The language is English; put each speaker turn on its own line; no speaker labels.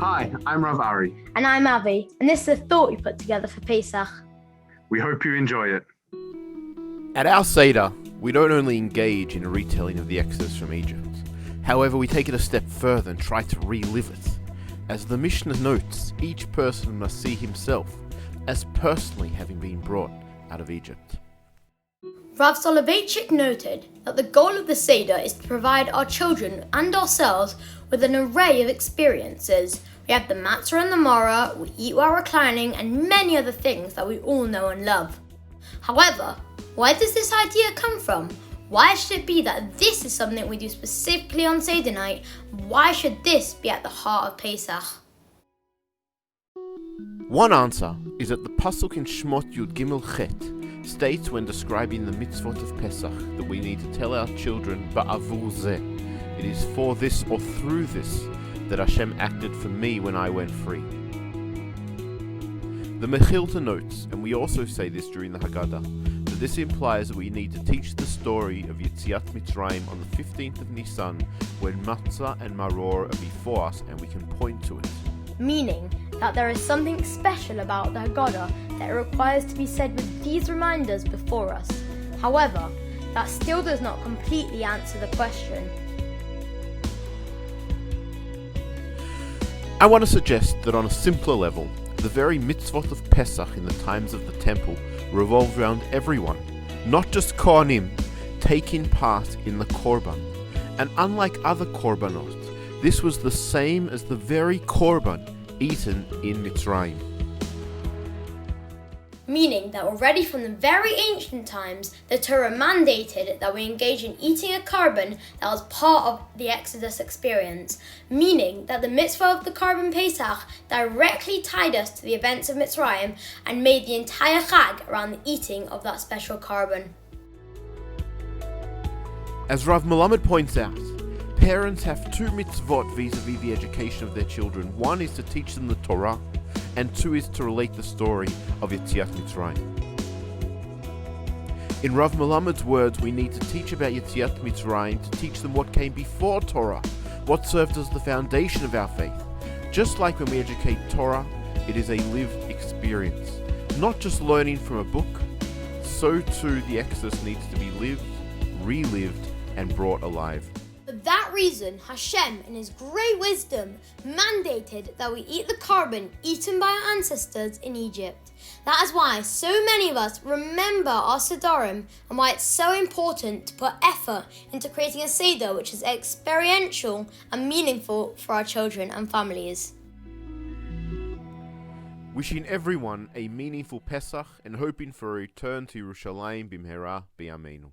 Hi, I'm Rav Ari.
And I'm Avi, and this is a thought we put together for Pesach.
We hope you enjoy it.
At our Seder, we don't only engage in a retelling of the Exodus from Egypt. However, we take it a step further and try to relive it. As the Mishna notes, each person must see himself as personally having been brought out of Egypt.
Rav Soloveitchik noted that the goal of the Seder is to provide our children and ourselves with an array of experiences. We have the Matza and the Maror, we eat while reclining, and many other things that we all know and love. However, where does this idea come from? Why should it be that this is something we do specifically on Seder Night? Why should this be at the heart of Pesach?
One answer is that the Passuk in Shemot Yud Gimel Chet states when describing the Mitzvot of Pesach that we need to tell our children בעבור זה. It is for this or through this that Hashem acted for me when I went free. The Mechilta notes, and we also say this during the Hagaddah, that this implies that we need to teach the story of Yetziat Mitrayim on the 15th of Nissan, when Matza and Maror are before us and we can point to it.
Meaning that there is something special about the Hagaddah that it requires to be said with these reminders before us. However, that still does not completely answer the question.
I want to suggest that on a simpler level, the very Mitzvot of Pesach in the times of the temple revolved around everyone, not just Kohanim, taking part in the Korban. And unlike other Korbanot, this was the same as the very Korban eaten in Mitzrayim.
Meaning that already from the very ancient times, the Torah mandated that we engage in eating a korban that was part of the Exodus experience. Meaning that the Mitzvah of the Korban Pesach directly tied us to the events of Mitzrayim and made the entire Chag around the eating of that special korban.
As Rav Melamed points out, parents have two mitzvot vis-a-vis the education of their children. One is to teach them the Torah, and two is to relate the story of Yetziat Mitrayim. In Rav Melamed's words, we need to teach about Yetziat Mitrayim to teach them what came before Torah, what served as the foundation of our faith. Just like when we educate Torah, it is a lived experience, not just learning from a book. So too the Exodus needs to be lived, relived, and brought alive.
For that reason, Hashem, in His great wisdom, mandated that we eat the korban eaten by our ancestors in Egypt. That is why so many of us remember our Sedarim and why it's so important to put effort into creating a Seder which is experiential and meaningful for our children and families.
Wishing everyone a meaningful Pesach and hoping for a return to Yerushalayim Bimheira Beyameinu.